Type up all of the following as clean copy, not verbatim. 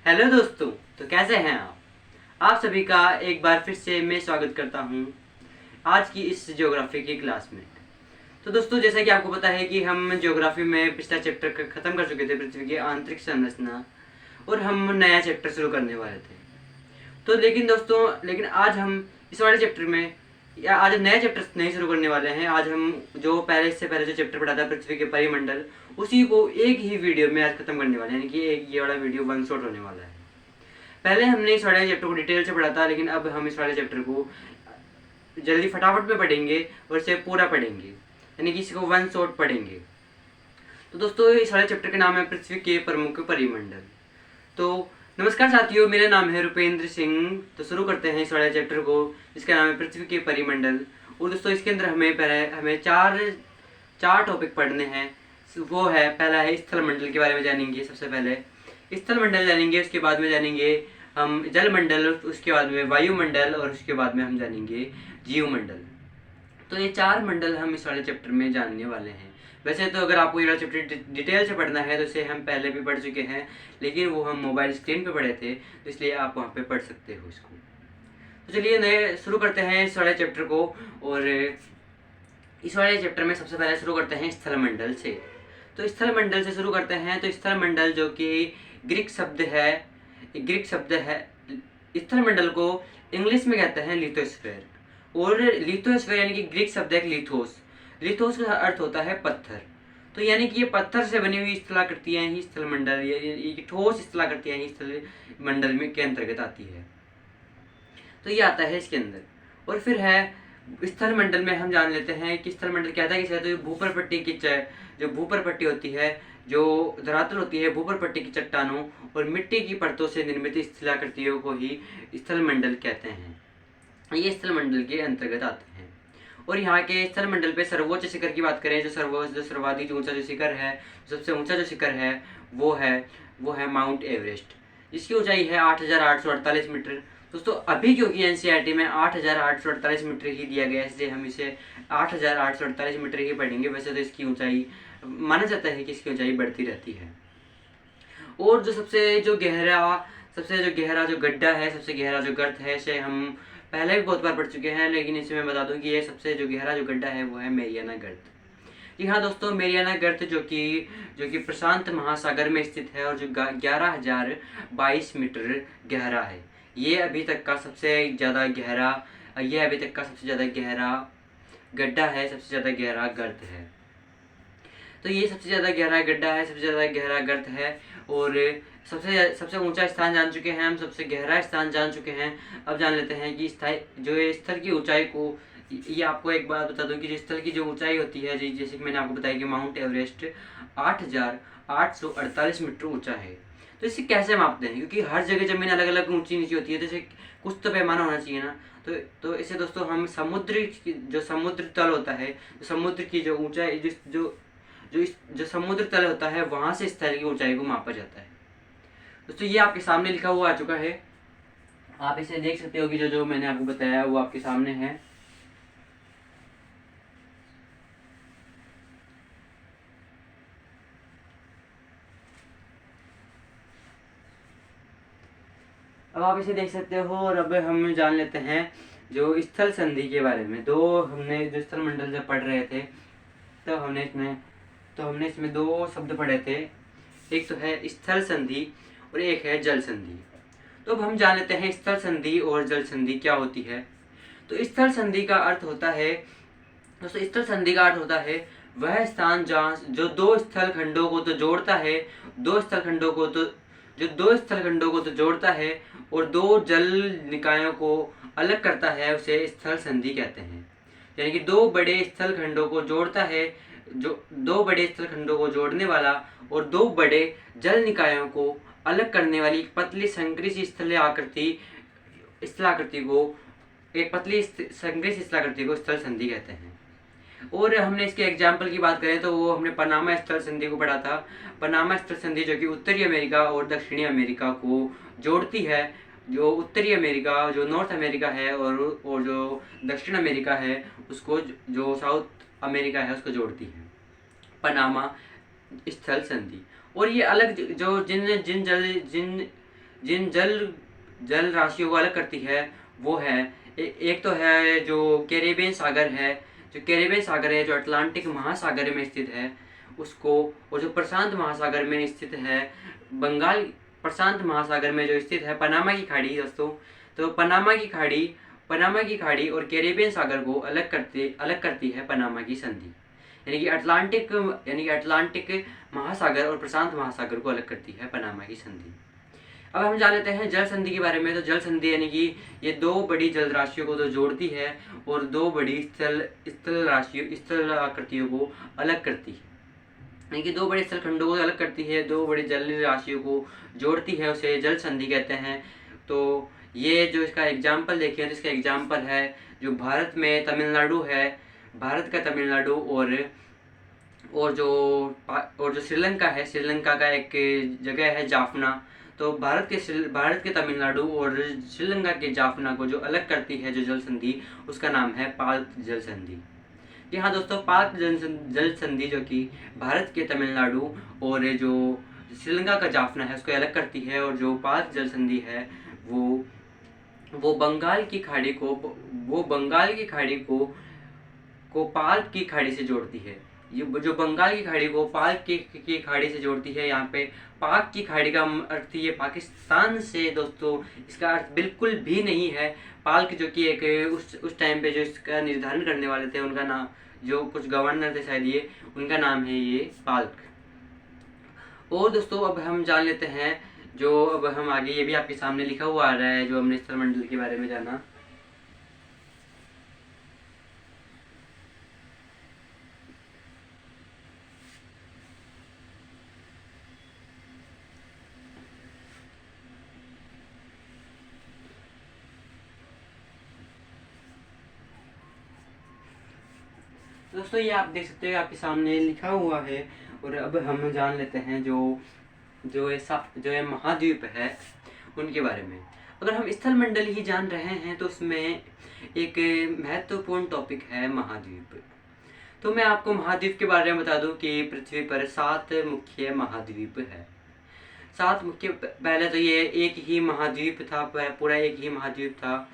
Hello दोस्तों। तो कैसे हैं आप सभी का एक बार फिर से मैं स्वागत करता हूं आज की इस ज्योग्राफी की क्लास में। तो दोस्तों, जैसा कि आपको पता है कि हम ज्योग्राफी में पिछला चैप्टर खत्म कर चुके थे, पृथ्वी की आंतरिक संरचना, और हम नया चैप्टर शुरू करने वाले थे। तो लेकिन आज हम इस वाले चैप्टर में, या आज हम नया चैप्टर नहीं शुरू करने वाले हैं। आज हम जो इससे पहले जो चैप्टर पढ़ा था पृथ्वी के परिमंडल, उसी को एक ही वीडियो में आज खत्म करने वाले हैं, यानी कि एक ये वाला वीडियो वन शॉट होने वाला है। पहले हमने इस वाले चैप्टर को डिटेल से पढ़ा था, लेकिन अब हम इस वाले चैप्टर को जल्दी फटाफट में पढ़ेंगे और इसे पूरा पढ़ेंगे, यानी कि इसको वन शॉट पढ़ेंगे। तो दोस्तों, इस वाले चैप्टर का नाम है पृथ्वी के प्रमुख परिमंडल। तो नमस्कार साथियों, मेरा नाम है रुपेंद्र सिंह। तो शुरू करते हैं इस वाले चैप्टर को, जिसका नाम है पृथ्वी के परिमंडल। और दोस्तों, इसके अंदर हमें चार टॉपिक पढ़ने हैं। वो है, पहला है स्थल मंडल के बारे में जानेंगे। सबसे पहले स्थल मंडल जानेंगे, उसके बाद में जानेंगे हम जल मंडल, उसके बाद में वायुमंडल, और उसके बाद में हम जानेंगे जीवमंडल। तो ये चार मंडल हम इस वाले चैप्टर में जानने वाले हैं। वैसे तो अगर आपको ये वाला चैप्टर डिटेल से पढ़ना है तो इसे हम पहले भी पढ़ चुके हैं, लेकिन वो हम मोबाइल स्क्रीन पे पढ़े थे, तो इसलिए आप वहाँ पे पढ़ सकते हो इसको। तो चलिए नए शुरू करते हैं इस वाले चैप्टर को। और इस वाले चैप्टर में सबसे पहले शुरू करते हैं स्थल मंडल से। तो स्थल मंडल से शुरू करते हैं। तो स्थल मंडल जो कि ग्रीक शब्द है। स्थल मंडल को इंग्लिश में कहते हैं लिथोस्फेयर। और लिथोस्फेयर यानी कि ग्रीक शब्द है लिथोस। लिथोस का अर्थ होता है पत्थर। तो यानी कि ये पत्थर से बनी हुई स्थलाकृतियां ही स्थल मंडल, ये ठोस स्थलाकृतियां ही स्थल मंडल में के अंतर्गत आती है। तो ये आता है इसके अंदर। और फिर है स्थल मंडल में हम जान लेते हैं कि स्थल मंडल क्या था कि तो भूपर पट्टी की जो भूपर पट्टी होती है, जो धरातल होती है, भूपर पट्टी की चट्टानों और मिट्टी की परतों से निर्मित स्थलाकृतियों को ही स्थल मंडल कहते हैं। ये स्थल मंडल के अंतर्गत आते हैं। और यहाँ के स्थल मंडल पे सर्वोच्च शिखर की बात करें, जो सर्वाधिक ऊंचा जो शिखर है, सबसे ऊंचा जो शिखर है, वो है माउंट एवरेस्ट, जिसकी ऊंचाई है 8,848 मीटर। दोस्तों, अभी क्योंकि एनसीईआरटी में 8,848 मीटर ही दिया गया है, इसलिए हम इसे 8,848 मीटर ही पढ़ेंगे। वैसे तो इसकी ऊंचाई माना जाता है कि इसकी ऊंचाई बढ़ती रहती है। और सबसे गहरा जो गड्ढा है, सबसे गहरा जो गर्त है, इसे हम पहले भी बहुत बार पढ़ चुके हैं, लेकिन इसे मैं बता दूं कि ये सबसे जो गहरा जो गड्ढा है वो है मेरियाना गर्त। जी हाँ दोस्तों, मेरियाना गर्त जो कि प्रशांत महासागर में स्थित है और जो 11,022 मीटर गहरा है। ये अभी तक का सबसे ज़्यादा गहरा गड्ढा है, सबसे ज़्यादा गहरा गर्त है। तो ये सबसे ज़्यादा गहरा गड्ढा है, सबसे ज़्यादा गहरा गर्त है। और सबसे ऊंचा स्थान जान चुके हैं हम, सबसे गहरा स्थान जान चुके हैं। अब जान लेते हैं कि स्थल की ऊंचाई को, ये आपको एक बात बता दूं कि जो स्थल की जो ऊंचाई होती है, जैसे कि मैंने आपको बताया कि माउंट एवरेस्ट 8,848 मीटर ऊंचा है। तो इसे कैसे मापते हैं, क्योंकि हर जगह जमीन अलग अलग ऊंची नीची होती है, तो इसे कुछ तो पैमाना होना चाहिए ना। तो इसे दोस्तों हम समुद्र तल होता है, समुद्र की जो ऊंचाई, जो समुद्र तल होता है, वहां से स्थल की ऊंचाई को मापा जाता है। दोस्तों, ये आपके सामने लिखा हुआ आ चुका है, आप इसे देख सकते हो कि जो मैंने आपको बताया वो आपके सामने है। अब आप इसे देख सकते हो। और अब हम जान लेते हैं जो स्थल संधि के बारे में। हमने जो स्थल मंडल जब पढ़ रहे थे, तो हमने इसमें दो शब्द पढ़े थे। एक तो है स्थल संधि और एक है जल संधि। तो अब हम जान लेते हैं स्थल संधि और जल संधि क्या होती है। तो स्थल संधि का अर्थ होता है वह स्थान जहाँ जो दो स्थल खंडों को तो जोड़ता है, दो स्थल खंडों को तो जोड़ता है और दो जल निकायों को अलग करता है, उसे स्थल संधि कहते हैं। यानी कि दो बड़े स्थल खंडों को जोड़ता है, जो दो बड़े स्थल खंडों को जोड़ने वाला और दो बड़े जल निकायों को अलग करने वाली एक पतली संकरी सी स्थलाकृति को स्थल संधि कहते हैं। और हमने इसके एग्जाम्पल की बात करें तो वो हमने पनामा स्थल संधि को पढ़ा था। पनामा स्थल संधि जो कि उत्तरी अमेरिका और दक्षिणी अमेरिका को जोड़ती है, जो उत्तरी अमेरिका, जो नॉर्थ अमेरिका है, और जो दक्षिण अमेरिका है उसको, जो साउथ अमेरिका है उसको जोड़ती है, पनामा स्थल संधि। और ये अलग जो जिन जिन जल राशियों को अलग करती है वो है एक तो है जो कैरेबियन सागर है, जो अटलांटिक महासागर में स्थित है उसको, और जो प्रशांत महासागर में स्थित है बंगाल प्रशांत महासागर में जो स्थित है पनामा की खाड़ी दोस्तों। तो पनामा की खाड़ी और कैरेबियन सागर को अलग करती है पनामा की संधि, यानी कि अटलांटिक महासागर और प्रशांत महासागर को अलग करती है पनामा की संधि। अब हम जान लेते हैं जल संधि के बारे में। तो जल संधि यानी कि ये दो बड़ी जल राशियों को तो जोड़ती है और दो बड़ी स्थल आकृतियों को अलग करती है, यानी कि दो बड़े स्थल खंडों को अलग करती है, दो बड़ी जल राशियों को जोड़ती है, उसे जल संधि कहते हैं। तो ये जो इसका एग्जाम्पल देखें तो इसका एग्जाम्पल है जो भारत में तमिलनाडु है, भारत का तमिलनाडु और जो श्रीलंका है, श्रीलंका का एक जगह है जाफना। तो भारत के तमिलनाडु और श्रीलंका के जाफना को जो अलग करती है जो जल संधि, उसका नाम है पाल्क जल संधि। जी हाँ दोस्तों, पाल्क जल संधि जो कि भारत के तमिलनाडु और जो श्रीलंका का जाफना है उसको अलग करती है, और जो पाल्क जल संधि है वो बंगाल की खाड़ी को पाल्क की खाड़ी से जोड़ती है। ये जो बंगाल की खाड़ी को पाल्क की खाड़ी से जोड़ती है, यहाँ पे पाक की खाड़ी का अर्थ ये पाकिस्तान से दोस्तों इसका अर्थ बिल्कुल भी नहीं है। पाल्क जो कि एक उस टाइम पे जो इसका निर्धारण करने वाले थे, उनका नाम, जो कुछ गवर्नर थे शायद, ये उनका नाम है ये पाल्क। और दोस्तों अब हम जान लेते हैं जो अब हम आगे, ये भी आपके सामने लिखा हुआ आ रहा है जो हमने स्थल मंडल के बारे में जाना। दोस्तों ये आप देख सकते हैं आपके सामने लिखा हुआ है। और अब हम जान लेते हैं जो ये महाद्वीप है उनके बारे में। अगर हम स्थल मंडल ही जान रहे हैं तो उसमें एक महत्वपूर्ण टॉपिक है महाद्वीप। तो मैं आपको महाद्वीप के बारे में बता दूं कि पृथ्वी पर 7 मुख्य महाद्वीप है। 7 मुख्य, पहले तो ये एक ही महाद्वीप था, पूरा एक ही महाद्वीप था,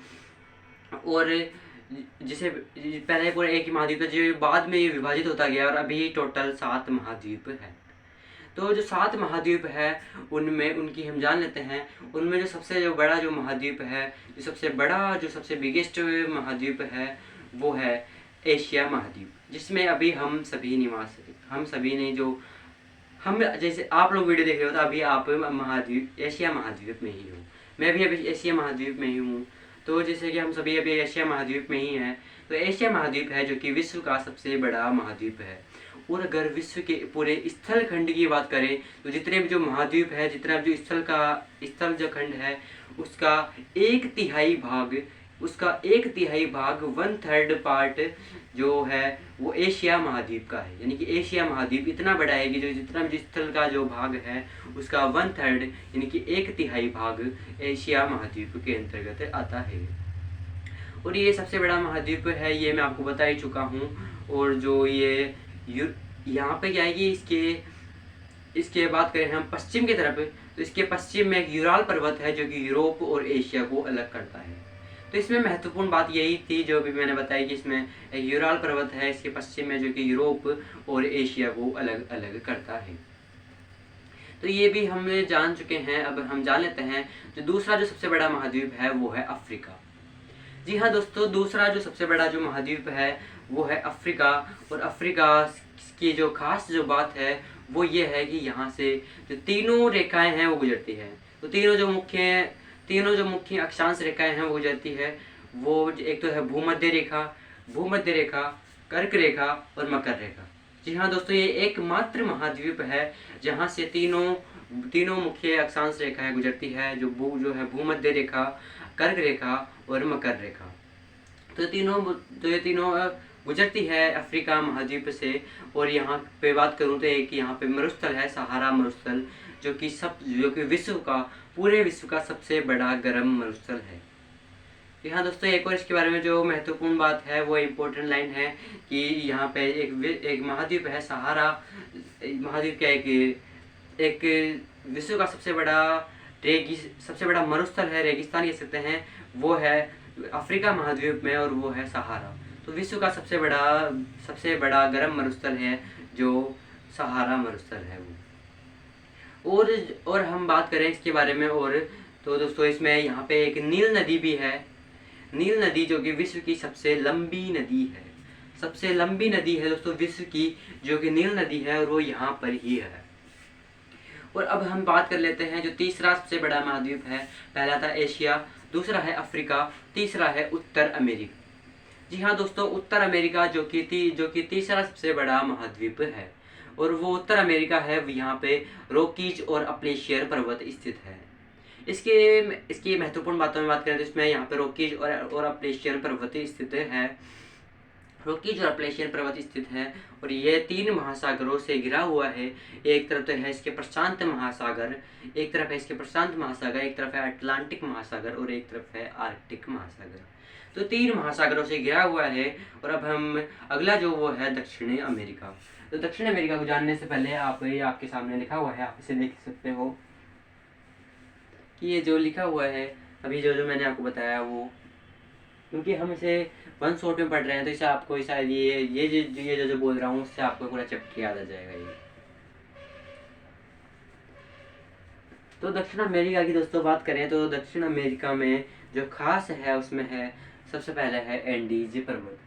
और जिसे पहले पूरा एक ही महाद्वीप था जो बाद में ये विभाजित होता गया, और अभी टोटल 7 महाद्वीप है। तो जो 7 महाद्वीप है उनमें उनकी हम जान लेते हैं। उनमें जो सबसे बड़ा जो महाद्वीप है, जो सबसे बिगेस्ट महाद्वीप है वो है एशिया महाद्वीप, जिसमें अभी हम सभी नहीं, जो हम जैसे आप लोग वीडियो देख रहे हो तो अभी आप एशिया महाद्वीप में ही हो, मैं भी अभी एशिया महाद्वीप में ही हूँ। तो जैसे कि हम सभी अभी एशिया महाद्वीप में ही हैं। तो एशिया महाद्वीप है जो कि विश्व का सबसे बड़ा महाद्वीप है। और अगर विश्व के पूरे स्थल खंड की बात करें तो जितने भी जो महाद्वीप है, जितना जो स्थल जो खंड है, उसका 1/3 भाग 1/3 पार्ट जो है वो एशिया महाद्वीप का है। यानी कि एशिया महाद्वीप इतना बड़ा है कि जो जितना भी स्थल का जो भाग है उसका 1/3 यानी कि 1/3 भाग एशिया महाद्वीप के अंतर्गत आता है। और ये सबसे बड़ा महाद्वीप है, ये मैं आपको बता ही चुका हूँ। और जो ये यहाँ पे क्या है कि इसके बात करें हम पश्चिम की तरफ, तो इसके पश्चिम में एक यूराल पर्वत है जो कि यूरोप और एशिया को अलग करता है। तो इसमें महत्वपूर्ण बात यही थी जो भी मैंने बताई कि इसमें एक यूराल पर्वत है इसके पश्चिम में जो कि यूरोप और एशिया को अलग अलग करता है। तो ये भी हम जान चुके हैं। अब हम जान लेते हैं जो दूसरा जो सबसे बड़ा महाद्वीप है वो है अफ्रीका। जी हाँ दोस्तों, दूसरा जो सबसे बड़ा जो महाद्वीप है वो है अफ्रीका। और अफ्रीका की जो खास जो बात है वो ये है कि यहाँ से जो तीनों रेखाएं हैं वो गुजरती है। तो तीनों जो मुख्य अक्षांश रेखाएं हैं वो गुजरती है। वो एक तो है भूमध्य रेखा, कर्क रेखा और मकर रेखा। जी हाँ दोस्तों, ये एकमात्र महाद्वीप है जहाँ से तीनों मुख्य अक्षांश रेखाएं गुजरती है, जो है भूमध्य रेखा, कर्क रेखा और मकर रेखा। तो ये तीनों गुजरती है अफ्रीका महाद्वीप से। और यहाँ पे बात करूँ तो एक यहाँ पे मरुस्थल है, सहारा मरुस्थल, जो कि पूरे विश्व का सबसे बड़ा गर्म मरुस्थल है। यहाँ दोस्तों एक और इसके बारे में जो महत्वपूर्ण बात है वो इम्पोर्टेंट लाइन है कि यहाँ पे एक महाद्वीप है, सहारा महाद्वीप का एक विश्व का सबसे बड़ा सबसे बड़ा मरुस्थल है, रेगिस्तान कह सकते हैं, वो है अफ्रीका महाद्वीप में और वो है सहारा। तो विश्व का सबसे बड़ा गर्म मरुस्थल है जो सहारा मरुस्थल है वो। और हम बात करें इसके बारे में और तो दोस्तों इसमें यहाँ पे एक नील नदी भी है। नील नदी जो कि विश्व की सबसे लंबी नदी है, सबसे लंबी नदी है दोस्तों विश्व की जो कि नील नदी है, और वो यहाँ पर ही है। और अब हम बात कर लेते हैं जो तीसरा सबसे बड़ा महाद्वीप है। पहला था एशिया, दूसरा है अफ्रीका, तीसरा है उत्तर अमेरिका। जी हाँ दोस्तों, उत्तर अमेरिका जो कि तीसरा सबसे बड़ा महाद्वीप है, और वो उत्तर अमेरिका है। यहाँ पे रॉकीज और अपलेशियर पर्वत स्थित है। इसकी महत्वपूर्ण बातों में बात करें तो इसमें यहाँ पे रॉकीज और अपलेशियर पर्वत स्थित है। रॉकीज और अपलेशियर पर्वत स्थित है, और ये 3 महासागरों से घिरा हुआ है। एक तरफ तो है इसके प्रशांत महासागर, एक तरफ है अटलांटिक महासागर, और एक तरफ है आर्कटिक महासागर। तो 3 महासागरों से घिरा हुआ है। और अब हम अगला जो वो है दक्षिणी अमेरिका। तो दक्षिण अमेरिका को जानने से पहले आपके सामने लिखा हुआ है, आप इसे देख सकते हो कि ये जो लिखा हुआ है अभी जो मैंने आपको बताया वो, क्योंकि हम इसे वन शॉट में पढ़ रहे हैं तो इसे आपको शायद ये जो बोल रहा हूँ उससे आपको पूरा चैप्टर याद आ जाएगा ये। तो दक्षिण अमेरिका की दोस्तों बात करें तो दक्षिण अमेरिका में जो खास है उसमें है सबसे पहले है एंडीज पर्वत।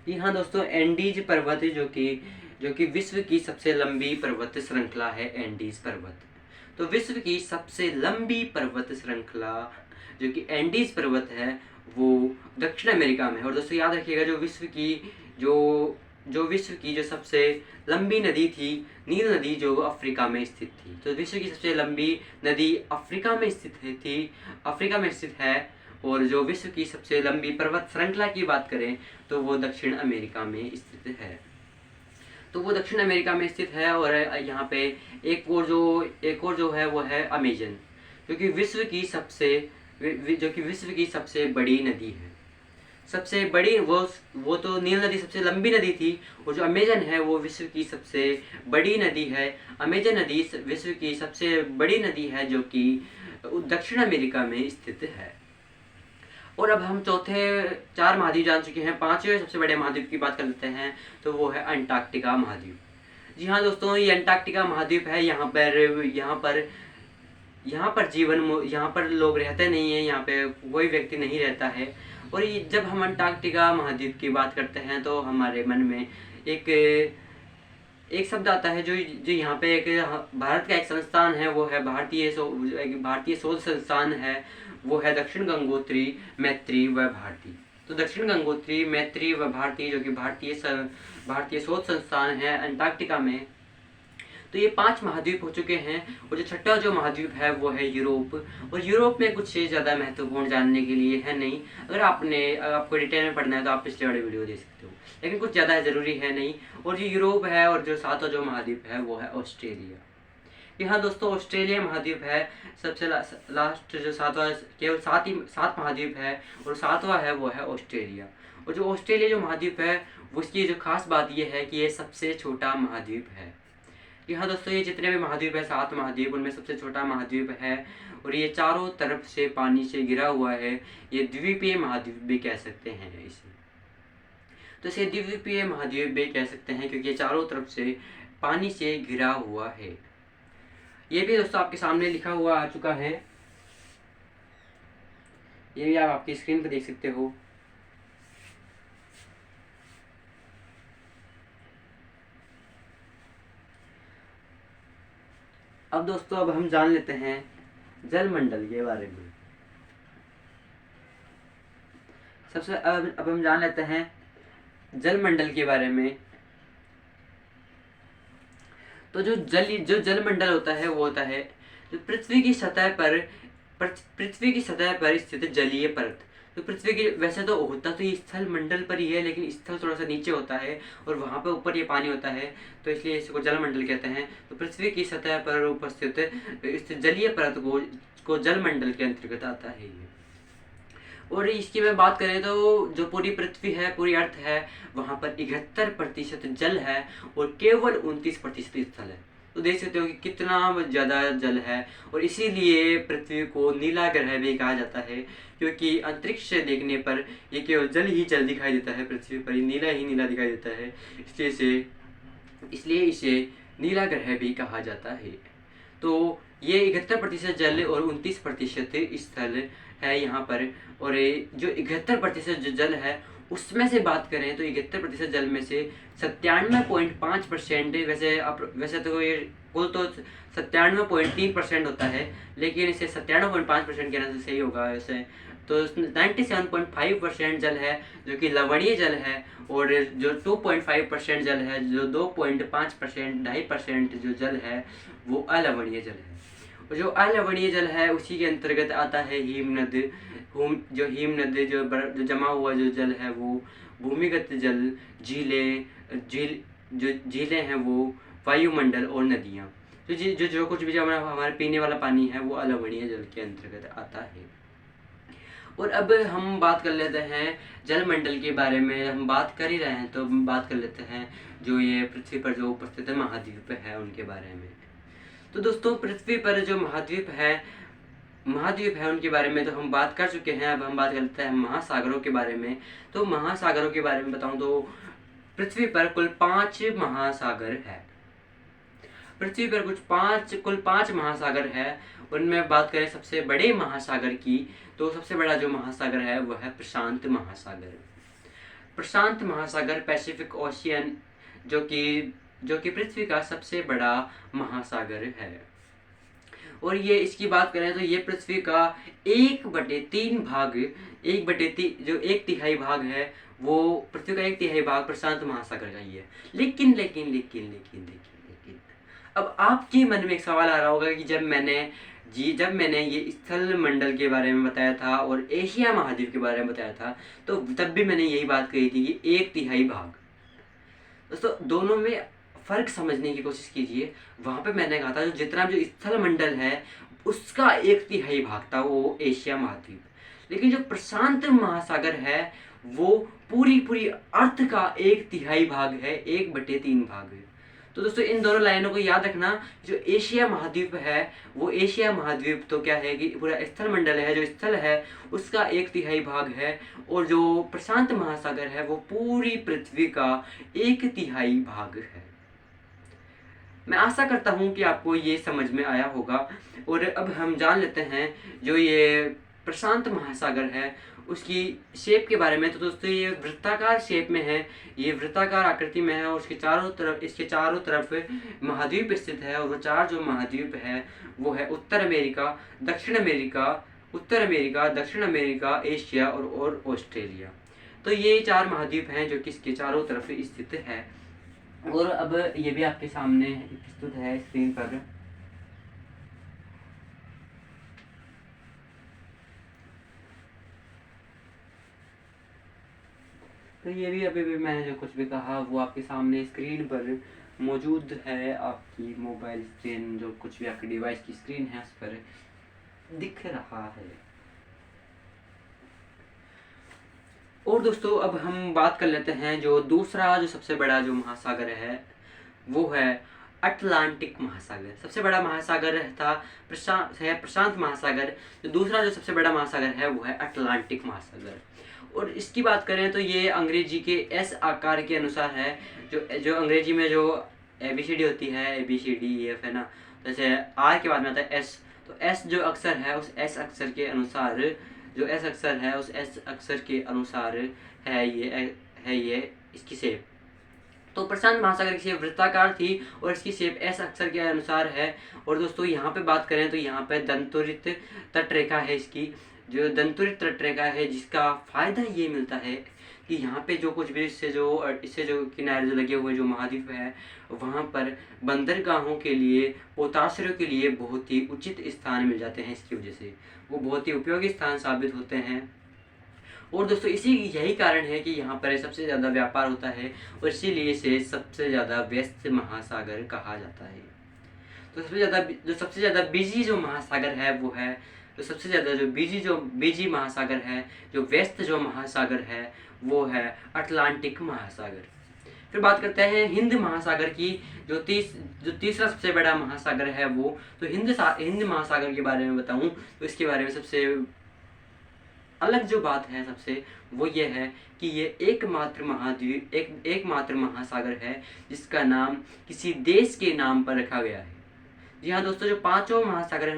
जी हाँ दोस्तों, एंडीज पर्वत जो कि विश्व की सबसे लंबी पर्वत श्रृंखला है एंडीज पर्वत। तो विश्व की सबसे लंबी पर्वत श्रृंखला जो कि एंडीज पर्वत है वो दक्षिण अमेरिका में है। और दोस्तों याद रखिएगा जो विश्व की जो सबसे लंबी नदी थी नील नदी जो अफ्रीका में स्थित थी। तो विश्व की सबसे लंबी नदी अफ्रीका में स्थित है। और जो विश्व की सबसे लंबी पर्वत श्रृंखला की बात करें तो वो दक्षिण अमेरिका में स्थित है। और यहाँ पे एक और जो है वो है अमेजन, जो कि विश्व की सबसे बड़ी नदी है। सबसे बड़ी वो तो नील नदी सबसे लंबी नदी थी, और जो अमेजन है वो विश्व की सबसे बड़ी नदी है। अमेजन नदी विश्व की सबसे बड़ी नदी है जो कि दक्षिण अमेरिका में स्थित है। और अब हम 4 महाद्वीप जान चुके हैं, 5वें सबसे बड़े महाद्वीप की बात कर लेते हैं तो वो है अंटार्कटिका महाद्वीप। जी हाँ दोस्तों, ये अंटार्कटिका महाद्वीप है। यहाँ पर लोग रहते नहीं है, यहाँ पे कोई व्यक्ति नहीं रहता है। और जब हम अंटार्कटिका महाद्वीप की बात करते हैं तो हमारे मन में एक शब्द आता है जो यहाँ पे भारत का एक संस्थान है, वो है भारतीय शोध संस्थान है, वो है दक्षिण गंगोत्री, मैत्री व भारती। तो दक्षिण गंगोत्री, मैत्री व भारती जो कि भारतीय शोध संस्थान है अंटार्कटिका में। तो ये 5 महाद्वीप हो चुके हैं, और जो छठा जो महाद्वीप है वो है यूरोप। और यूरोप में कुछ ज़्यादा महत्वपूर्ण जानने के लिए है नहीं, अगर आपको डिटेल में पढ़ना है तो आप पिछले वाले वीडियो देख सकते हो, लेकिन कुछ ज़्यादा ज़रूरी है नहीं। और जो यूरोप है, और जो 7वां जो महाद्वीप है वो है ऑस्ट्रेलिया। यहाँ दोस्तों ऑस्ट्रेलिया महाद्वीप है सबसे लास्ट जो 7वां, केवल 7 महाद्वीप है, और 7वां है वो है ऑस्ट्रेलिया। और जो ऑस्ट्रेलिया जो महाद्वीप है उसकी जो खास बात ये है कि ये सबसे छोटा महाद्वीप है। यहाँ दोस्तों ये जितने भी महाद्वीप है 7 महाद्वीप, उनमें सबसे छोटा महाद्वीप है, और ये चारों तरफ से पानी से घिरा हुआ है। ये द्वीपीय महाद्वीप भी कह सकते हैं इसे। तो इसे द्वीपीय महाद्वीप भी कह सकते हैं क्योंकि ये चारों तरफ से पानी से घिरा हुआ है। ये भी दोस्तों आपके सामने लिखा हुआ आ चुका है, ये भी आप आपकी स्क्रीन पर देख सकते हो। अब दोस्तों अब हम जान लेते हैं जलमंडल के बारे में। अब हम जान लेते हैं जलमंडल के बारे में। तो जो जलमंडल होता है वो होता है जो पृथ्वी की सतह पर स्थित जलीय परत। तो पृथ्वी की वैसे तो होता तो ये स्थल मंडल पर ही है, लेकिन स्थल थोड़ा सा नीचे होता है और वहाँ पे ऊपर ये पानी होता है, तो इसलिए इसको जलमंडल कहते हैं। तो पृथ्वी की सतह पर उपस्थित इस जलीय परत को जलमंडल के अंतर्गत आता है ये। और इसकी मैं बात करें तो जो पूरी पृथ्वी है, पूरी अर्थ है, वहाँ पर 71% जल है और केवल 29% स्थल है। तो देख सकते हो कि कितना ज़्यादा जल है। और इसीलिए पृथ्वी को नीला ग्रह भी कहा जाता है, क्योंकि अंतरिक्ष से देखने पर ये केवल जल ही जल दिखाई देता है, पृथ्वी पर नीला ही नीला दिखाई देता है। इसलिए इसे नीला ग्रह भी कहा जाता है। तो ये 71% जल और 29% स्थल है यहाँ पर। और जो 71% जो जल है उसमें से बात करें तो 71% जल में से 97.5%, वैसे तो ये कुल तो 97.3% होता है, लेकिन इसे 97.5% कहना तो सही होगा वैसे। तो 97.5% जल है जो कि लवणीय जल है, और जो 2.5% जल है, जो 2.5% 2.5% जो जल है वो अलवणीय जल है। और जो अलवणीय जल है उसी के अंतर्गत आता है हिमनद। जो जमा हुआ जो जल है वो भूमिगत जल, झीलें हैं वो, वायुमंडल और नदियाँ। जो कुछ भी जो हमारे पीने वाला पानी है वो अलवणीय जल के अंतर्गत आता है। और अब हम बात कर लेते हैं जलमंडल के बारे में। हम बात कर ही रहे हैं तो हम बात कर लेते हैं जो ये पृथ्वी पर जो उपस्थित महाद्वीप है उनके बारे में। तो दोस्तों, पृथ्वी पर जो महाद्वीप है उनके बारे में तो हम बात कर चुके हैं। अब हम बात करते हैं महासागरों के बारे में। तो महासागरों के बारे में बताऊं तो पृथ्वी पर कुल 5 महासागर है। पृथ्वी पर कुल 5 महासागर है। उनमें बात करें सबसे बड़े महासागर की, तो सबसे बड़ा जो महासागर है वह है प्रशांत महासागर। प्रशांत महासागर पैसिफिक ओशियन जो कि पृथ्वी का सबसे बड़ा महासागर है। और ये इसकी बात करें तो ये पृथ्वी का 1/3 भाग, जो 1/3 भाग है वो पृथ्वी का 1/3 भाग प्रशांत महासागर का ही है। लेकिन अब आपके मन में एक सवाल आ रहा होगा कि जब मैंने ये स्थल मंडल के बारे में बताया था और एशिया महाद्वीप के बारे में बताया था, तो तब भी मैंने यही बात कही थी कि 1/3 भाग। दोस्तों, दोनों में फर्क समझने की कोशिश कीजिए। वहां पे मैंने कहा था जो स्थल मंडल है उसका 1/3 भाग था वो एशिया महाद्वीप, लेकिन जो प्रशांत महासागर है वो पूरी अर्थ का 1/3 भाग है, 1/3 भाग है। तो दोस्तों, इन दोनों लाइनों को याद रखना। जो एशिया महाद्वीप है वो एशिया महाद्वीप तो क्या है कि पूरा स्थल मंडल है, जो स्थल है उसका 1/3 भाग है, और जो प्रशांत महासागर है वो पूरी पृथ्वी का 1/3 भाग है। मैं आशा करता हूँ कि आपको ये समझ में आया होगा। और अब हम जान लेते हैं जो ये प्रशांत महासागर है उसकी शेप के बारे में। तो दोस्तों, ये वृत्ताकार शेप में है, ये वृत्ताकार आकृति में है, और इसके चारों तरफ महाद्वीप स्थित है। और वो 4 जो महाद्वीप है वो है उत्तर अमेरिका, दक्षिण अमेरिका, एशिया और ऑस्ट्रेलिया। तो ये 4 महाद्वीप हैं जो कि इसके चारों तरफ स्थित है। और अब ये भी आपके सामने प्रस्तुत है स्क्रीन पर। तो ये भी अभी मैंने जो कुछ भी कहा वो आपके सामने स्क्रीन पर मौजूद है। आपकी मोबाइल स्क्रीन, जो कुछ भी आपके डिवाइस की स्क्रीन है उस पर दिख रहा है। और दोस्तों, अब हम बात कर लेते हैं जो दूसरा जो सबसे बड़ा जो महासागर है वो है अटलांटिक महासागर। सबसे बड़ा महासागर था प्रशांत महासागर। जो दूसरा जो सबसे बड़ा महासागर है वो है अटलांटिक महासागर। और इसकी बात करें तो ये अंग्रेजी के एस आकार के अनुसार है। जो अंग्रेजी में जो ABCD होती है, ABCDEF है ना, जैसे आर के बाद में आता है एस, तो एस जो अक्षर है उस एस अक्षर के अनुसार है ये इसकी शेप। तो प्रशांत महासागर की शेप वृत्ताकार थी और इसकी शेप एस अक्षर के अनुसार है। और दोस्तों, यहाँ पे बात करें तो यहाँ पे दंतुरित तटरेखा है। इसकी जो दंतुरित तटरेखा है जिसका फायदा ये मिलता है कि यहाँ पे जो कुछ भी इससे जो किनारे जो लगे हुए जो महाद्वीप है वहाँ पर बंदरगाहों के लिए, पोताश्रयों के लिए बहुत ही उचित स्थान मिल जाते हैं। इसकी वजह से वो बहुत ही उपयोगी स्थान साबित होते हैं। और दोस्तों, यही कारण है कि यहाँ पर सबसे ज़्यादा व्यापार होता है और इसीलिए इसे सबसे ज़्यादा व्यस्त महासागर कहा जाता है। तो सबसे ज़्यादा बिजी जो महासागर है वो है, तो सबसे ज़्यादा जो बिजी महासागर है, जो व्यस्त जो महासागर है वो है अटलांटिक महासागर। फिर बात करते हैं हिंद महासागर की, जो तीसरा सबसे बड़ा महासागर है वो। तो हिंद महासागर के बारे में बताऊं तो इसके बारे में सबसे अलग जो बात है सबसे, वो ये है कि ये एकमात्र महाद्वीप, एकमात्र महासागर है जिसका नाम किसी देश के नाम पर रखा गया है। जी हाँ दोस्तों, जो पांचों महासागर हैं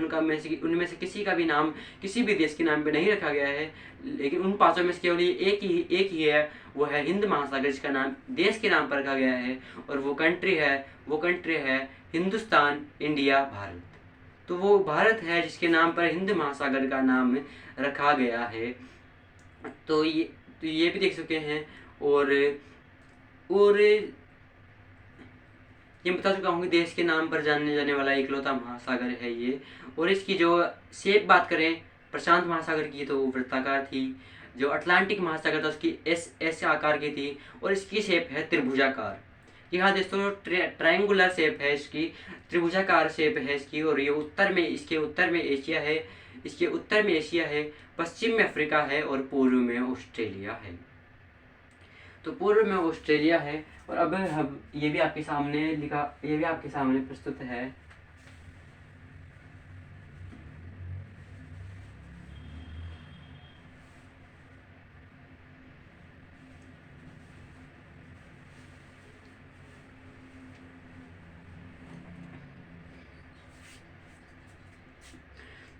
उनमें से किसी का भी नाम किसी भी देश के नाम पे नहीं रखा गया है, लेकिन उन पांचों में से केवल एक ही है, वो है हिंद महासागर, जिसका नाम देश के नाम पर रखा गया है। और वो कंट्री है हिंदुस्तान, इंडिया, भारत। तो वो भारत है जिसके नाम पर हिंद महासागर का नाम रखा गया है। तो ये भी देख सकते हैं। और ये बता चुका हूँ कि देश के नाम पर जाने जाने वाला इकलौता महासागर है ये। और इसकी जो शेप बात करें प्रशांत महासागर की, तो वो वृत्ताकार थी। जो अटलांटिक महासागर था उसकी एस आकार की थी। और इसकी शेप है त्रिभुजाकार। जी हाँ दोस्तों, ट्रायंगुलर शेप है इसकी, त्रिभुजाकार शेप है इसकी। और ये इसके उत्तर में एशिया है, पश्चिम में अफ्रीका है और पूर्व में ऑस्ट्रेलिया है। तो पूर्व में ऑस्ट्रेलिया है। और अब हम ये भी आपके सामने प्रस्तुत है।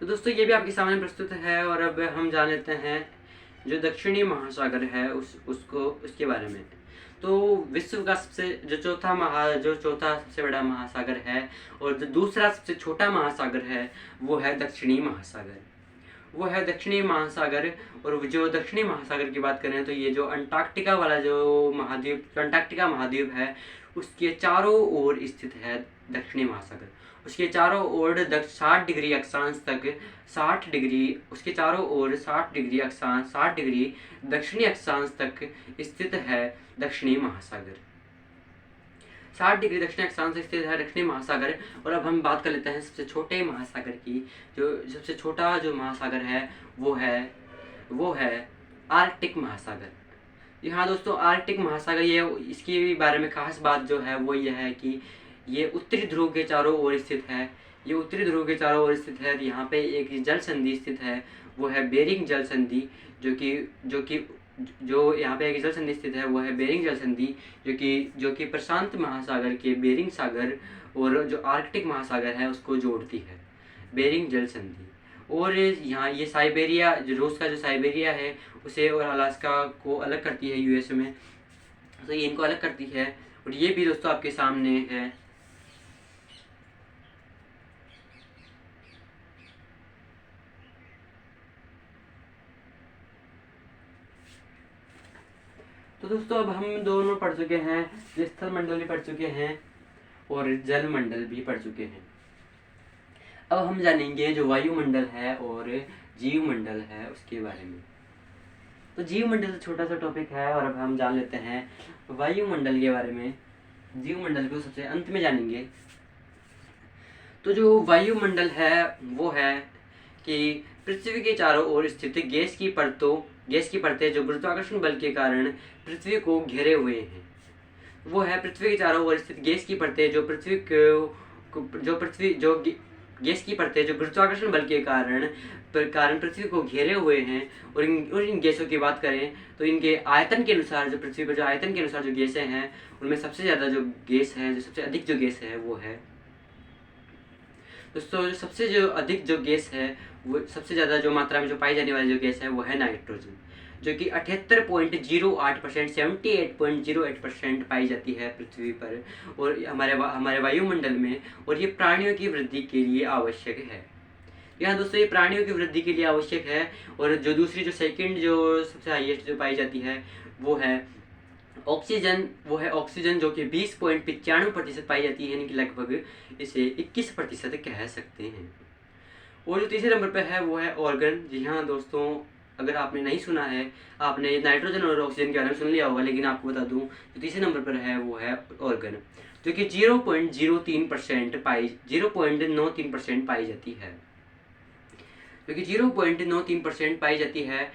तो दोस्तों ये भी आपके सामने प्रस्तुत है। और अब हम जान लेते हैं जो दक्षिणी महासागर है उसके बारे में। तो विश्व का जो चौथा सबसे बड़ा महासागर है और जो दूसरा सबसे छोटा महासागर है वो है दक्षिणी महासागर। और जो दक्षिणी महासागर की बात करें तो ये जो अंटार्कटिका वाला अंटार्कटिका महाद्वीप है उसके चारों ओर स्थित है दक्षिणी महासागर। उसके चारों ओर 60 डिग्री अक्षांश तक 60 डिग्री उसके चारों ओर 60 डिग्री अक्षांश 60 डिग्री दक्षिणी अक्षांश तक स्थित है दक्षिणी महासागर। 60 डिग्री दक्षिणी अक्षांश स्थित है दक्षिणी महासागर। और अब हम बात कर लेते हैं सबसे छोटे महासागर की। जो सबसे छोटा जो महासागर है वो है आर्कटिक महासागर। जी हाँ दोस्तों, आर्कटिक महासागर इसके बारे में खास बात जो है वो ये है कि ये उत्तरी ध्रुव के चारों ओर स्थित है। यहाँ पे एक जल संधि स्थित है, वो है बेरिंग जल संधि। जो यहाँ पे एक जल संधि स्थित है वो है बेरिंग जल संधि, जो कि प्रशांत महासागर के बेरिंग सागर और जो आर्कटिक महासागर है उसको जोड़ती है, बेरिंग जल संधि। और यहाँ ये साइबेरिया, जो रूस का जो साइबेरिया है उसे और अलास्का को अलग करती है यूएस में, तो ये इनको अलग करती है। और ये भी दोस्तों आपके सामने है। तो दोस्तों अब हम दोनों पढ़ चुके हैं, स्थल मंडल भी पढ़ चुके हैं और जल मंडल भी पढ़ चुके हैं। अब हम जानेंगे जो वायुमंडल है और जीव मंडल है उसके बारे में। तो जीव मंडल छोटा सा टॉपिक है और अब हम जान लेते हैं वायुमंडल के बारे में। जीव मंडल को सबसे अंत में जानेंगे। तो जो वायुमंडल है वो है कि पृथ्वी के चारों ओर स्थित गैस की परतें जो गुरुत्वाकर्षण बल के कारण पृथ्वी को घेरे हुए हैं। वो है पृथ्वी के चारों ओर स्थित गैस की परतें जो गैस की परतें जो गुरुत्वाकर्षण बल के कारण पृथ्वी को घेरे हुए हैं। और इन गैसों की बात करें तो इनके आयतन के अनुसार जो पृथ्वी पर जो आयतन के अनुसार जो गैसें हैं उनमें सबसे ज़्यादा जो गैस है, जो सबसे अधिक जो गैस है वो है दोस्तों, जो अधिक जो गैस है वो सबसे ज़्यादा जो मात्रा में जो पाई जाने वाली जो गैस है वो है नाइट्रोजन, जो कि 78.08% 78.08% पाई जाती है पृथ्वी पर और हमारे वायुमंडल में। और ये प्राणियों की वृद्धि के लिए आवश्यक है। यहाँ दोस्तों ये प्राणियों की वृद्धि के लिए आवश्यक है। और जो दूसरी जो सेकंड जो सबसे हाईएस्ट जो पाई जाती है वो है ऑक्सीजन, जो कि 20.95% पाई जाती है, यानी कि लगभग इसे 21% कह सकते हैं। और जो तीसरे नंबर पर है वो है ऑर्गन। जी हाँ दोस्तों, अगर आपने नहीं सुना है, आपने नाइट्रोजन और ऑक्सीजन के बारे में सुन लिया होगा, लेकिन आपको बता दूं जो तीसरे नंबर पर है वो है ऑर्गन, जो कि 0.03% पाई जाती है, जो कि 0.93% पाई जाती है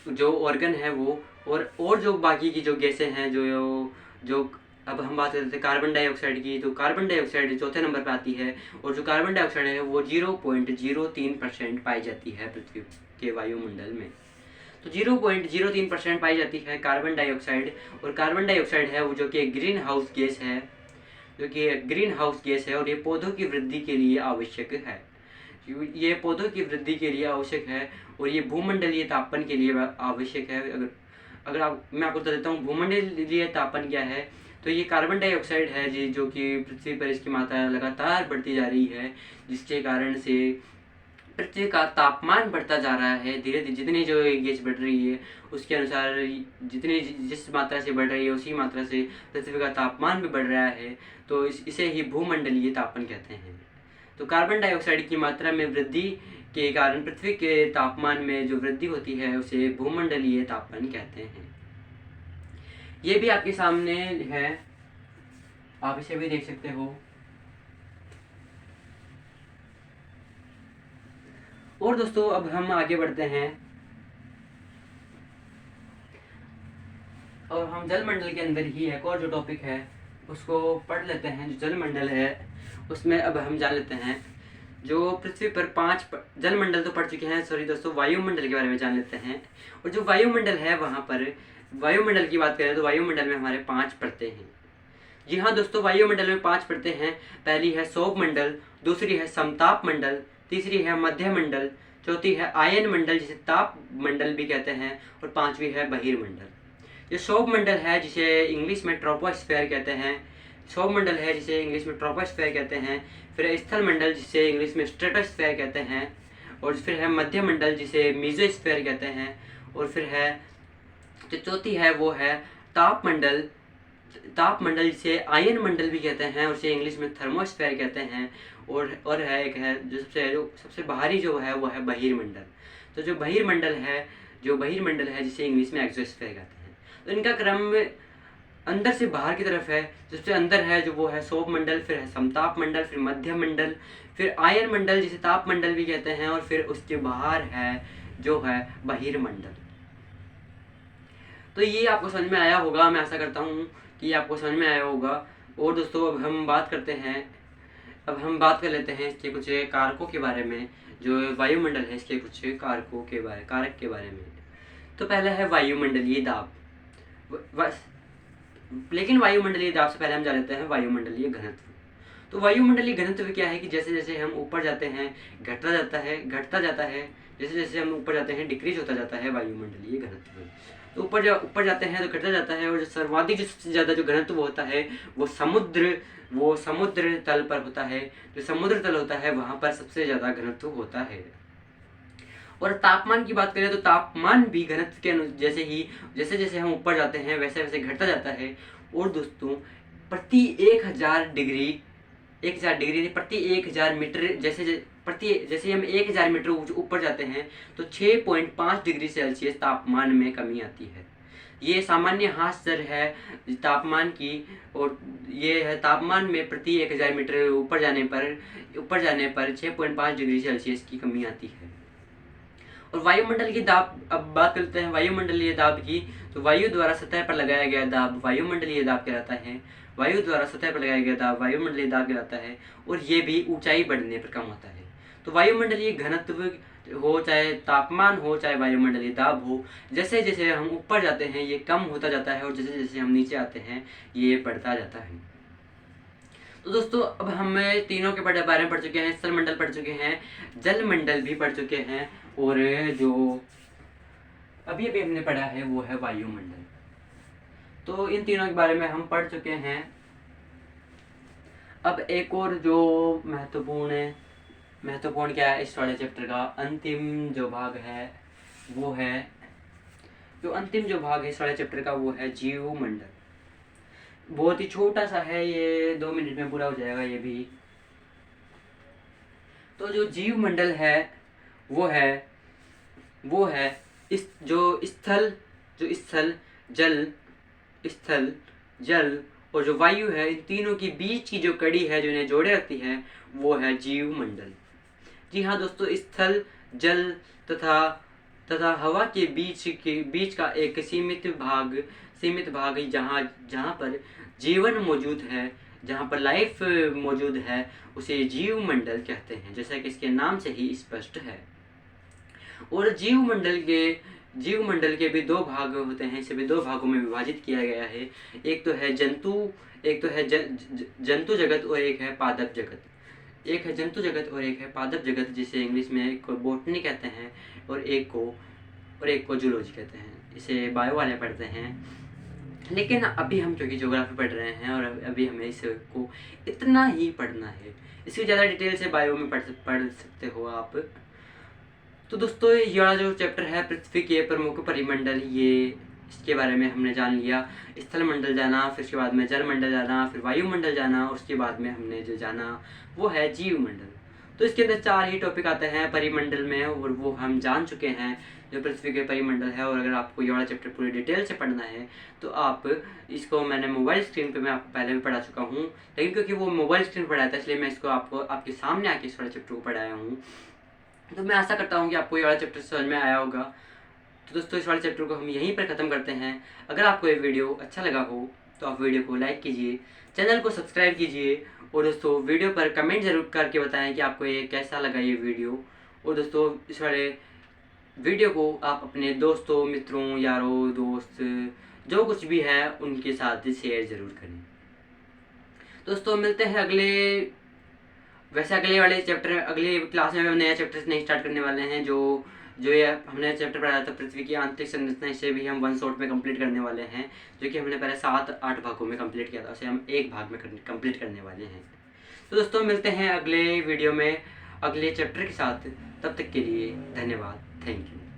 जो ऑर्गन है वो। और जो बाकी की जो गैसें हैं जो अब हम बात करते हैं कार्बन डाइऑक्साइड की। तो कार्बन डाइऑक्साइड चौथे नंबर पर आती है, और जो कार्बन डाइऑक्साइड है वो 0.03% पाई जाती है पृथ्वी के वायुमंडल में। तो 0.03% पाई जाती है कार्बन डाइऑक्साइड। और कार्बन डाइऑक्साइड है वो जो कि ग्रीन हाउस गैस है, और ये पौधों की वृद्धि के लिए आवश्यक है। ये पौधों की वृद्धि के लिए आवश्यक है, और ये भूमंडलीय तापन के लिए आवश्यक है। अगर मैं आपको बता देता हूँ भूमंडलीय तापन क्या है। तो ये कार्बन डाइऑक्साइड है जी, जो कि पृथ्वी पर इसकी मात्रा लगातार बढ़ती जा रही है, जिसके कारण से पृथ्वी का तापमान बढ़ता जा रहा है धीरे धीरे। जितनी जो गैस बढ़ रही है उसके अनुसार जिस मात्रा से बढ़ रही है उसी मात्रा से पृथ्वी का तापमान भी बढ़ रहा है। तो इसे ही भूमंडलीय तापन कहते हैं। तो कार्बन डाइऑक्साइड की मात्रा में वृद्धि के कारण पृथ्वी के तापमान में जो वृद्धि होती है उसे भूमंडलीय तापन कहते हैं। ये भी आपके सामने है, आप इसे भी देख सकते हो। और दोस्तों अब हम आगे बढ़ते हैं और हम जलमंडल के अंदर ही एक और जो टॉपिक है उसको पढ़ लेते हैं। जो जलमंडल है उसमें अब हम जान लेते हैं जो पृथ्वी पर 5 जलमंडल तो पढ़ चुके हैं, सॉरी दोस्तों, वायुमंडल के बारे में जान लेते हैं। और जो वायुमंडल है वहाँ पर वायुमंडल की बात करें तो वायुमंडल में हमारे 5 परतें हैं। जी हाँ दोस्तों, वायुमंडल में 5 परतें हैं। पहली है सौभ मंडल, दूसरी है समताप मंडल, तीसरी है मध्य मंडल, चौथी है आयन मंडल जिसे ताप मंडल भी कहते हैं, और 5वीं है बहिर्मंडल। जो सौभ मंडल है जिसे इंग्लिश में ट्रोपोस्फेयर कहते हैं, सौभ मंडल है जिसे इंग्लिश में ट्रोपोस्फेयर कहते हैं। फिर स्थल मंडल जिसे इंग्लिश में स्ट्रेटोस्फेयर कहते हैं, और फिर है मध्य मंडल जिसे मीजोस्फेयर कहते हैं, और फिर है जो चौथी है वो है ताप मंडल जिसे आयन मंडल भी कहते हैं, और इसे इंग्लिश में थर्मोस्फेयर कहते हैं। और है एक है जो सबसे बाहरी जो है वो है बहिर्मंडल। तो जो बहिर्मंडल है जिसे इंग्लिश में एक्सोस्फेयर कहते हैं। तो इनका क्रम अंदर से बाहर की तरफ है। सबसे अंदर है जो वो है सौभ मंडल, फिर है समताप मंडल, फिर मध्य मंडल, फिर आयन मंडल जिसे ताप मंडल भी कहते हैं, और फिर उसके बाहर है जो है बहिर्मंडल। तो ये आपको समझ में आया होगा, मैं आशा करता हूँ कि आपको समझ में आया होगा। और दोस्तों अब हम बात कर लेते हैं इसके कुछ कारकों के बारे में। जो वायुमंडल है इसके कुछ कारक के बारे में। तो पहला है वायुमंडलीय दाब। लेकिन वायुमंडलीय दाब से पहले हम जान लेते हैं वायुमंडलीय घनत्व। तो वायुमंडलीय घनत्व क्या है कि जैसे जैसे हम ऊपर जाते हैं घटता जाता है, जैसे जैसे हम ऊपर जाते हैं डिक्रीज होता जाता है वायुमंडलीय घनत्व। तो ऊपर जाते हैं तो घटता जाता है, और जो सर्वाधिक जो सबसे ज़्यादा जो घनत्व होता है वो समुद्र तल पर होता है। जो समुद्र तल होता है वहाँ पर सबसे ज़्यादा घनत्व होता है। और तापमान की बात करें तो तापमान भी घनत्व के जैसे जैसे हम ऊपर जाते हैं वैसे वैसे घटता जाता है। और दोस्तों प्रति 1000 डिग्री प्रति 1000 मीटर जैसे हम 1000 मीटर ऊपर जाते हैं तो 6.5 डिग्री सेल्सियस तापमान में कमी आती है। ये सामान्य हास्य दर है तापमान की, और ये है तापमान में प्रति 1000 मीटर ऊपर जाने पर 6.5 डिग्री सेल्सियस की कमी आती है। और वायुमंडल की दाब, अब बात करते हैं वायुमंडलीय दाब की। तो वायु द्वारा सतह पर लगाया गया दाब वायुमंडलीय दाब कहलाता है। वायु द्वारा सतह पर लगाया गया दाब वायुमंडलीय दाब कहलाता है, और ये भी ऊंचाई बढ़ने पर कम होता है। तो वायुमंडलीय घनत्व हो, चाहे तापमान हो, चाहे वायुमंडलीय दाब हो, जैसे जैसे हम ऊपर जाते हैं ये कम होता जाता है, और जैसे जैसे हम नीचे आते हैं ये बढ़ता जाता है। तो दोस्तों अब हम तीनों के बारे में पढ़ चुके हैं, स्थल मंडल पढ़ चुके हैं, जल मंडल भी पढ़ चुके हैं, और जो अभी हमने पढ़ा है वो है वायुमंडल। तो इन तीनों के बारे में हम पढ़ चुके हैं। अब एक और जो महत्वपूर्ण क्या है इस वाले चैप्टर का अंतिम जो भाग है वो है इस वाले चैप्टर का वो है जीवमंडल। बहुत ही छोटा सा है, ये 2 मिनट में पूरा हो जाएगा ये भी। तो जो जीवमंडल है वो है इस जो स्थल जल और जो वायु है, इन तीनों के बीच की जो कड़ी है जो इन्हें जोड़े रखती है वो है जीवमंडल। जी हाँ दोस्तों, स्थल जल तथा हवा के बीच का एक सीमित भाग जहाँ पर जीवन मौजूद है, जहाँ पर लाइफ मौजूद है, उसे जीव मंडल कहते हैं, जैसा कि इसके नाम से ही स्पष्ट है। और जीव मंडल के भी दो भाग होते हैं, इसे भी दो भागों में विभाजित किया गया है। एक तो है जंतु जगत और एक है पादप जगत। एक है जंतु जगत और एक है पादप जगत, जिसे इंग्लिश में एक को बोटनी कहते हैं और एक को जूलॉजी कहते हैं। इसे बायो वाले पढ़ते हैं। लेकिन अभी हम क्योंकि ज्योग्राफी पढ़ रहे हैं और अभी हमें इसको इतना ही पढ़ना है, इसकी ज़्यादा डिटेल से बायो में पढ़ सकते हो आप। तो दोस्तों ये वाला जो चैप्टर है पृथ्वी के प्रमुख परिमंडल, ये इसके बारे में हमने जान लिया। स्थल मंडल जाना, फिर उसके बाद में जल मंडल जाना, फिर वायुमंडल जाना, और उसके बाद में हमने जो जाना वो है जीव मंडल। तो इसके अंदर 4 ही टॉपिक आते हैं परिमंडल में, और वो हम जान चुके हैं जो पृथ्वी के परिमंडल है। और अगर आपको ये वाला चैप्टर पूरी डिटेल से पढ़ना है तो आप इसको, मैंने मोबाइल स्क्रीन पे मैं आपको पहले भी पढ़ा चुका हूँ, लेकिन क्योंकि वो मोबाइल स्क्रीन पर पढ़ाया था इसलिए मैं इसको आपको आपके सामने आके इस वाले चैप्टर को पढ़ाया हूँ। तो मैं आशा करता हूँ कि आपको ये वाला चैप्टर समझ में आया होगा। तो दोस्तों इस वाले चैप्टर को हम यहीं पर ख़त्म करते हैं। अगर आपको ये वीडियो अच्छा लगा हो तो आप वीडियो को लाइक कीजिए, चैनल को सब्सक्राइब कीजिए, और दोस्तों वीडियो पर कमेंट ज़रूर करके बताएं कि आपको ये कैसा लगा ये वीडियो। और दोस्तों इस वाले वीडियो को आप अपने दोस्तों, मित्रों, यारों, दोस्त जो कुछ भी है उनके साथ शेयर ज़रूर करें। दोस्तों मिलते हैं अगले वाले चैप्टर, अगले क्लास में हम नया चैप्टर नहीं स्टार्ट करने वाले हैं। जो ये हमने चैप्टर पढ़ाया था पृथ्वी की आंतरिक संरचना, इसे भी हम 1 शॉट में कंप्लीट करने वाले हैं, जो कि हमने पहले 7-8 भागों में कंप्लीट किया था, उसे हम 1 भाग में कंप्लीट करने वाले हैं। तो दोस्तों मिलते हैं अगले वीडियो में अगले चैप्टर के साथ। तब तक के लिए धन्यवाद, थैंक यू।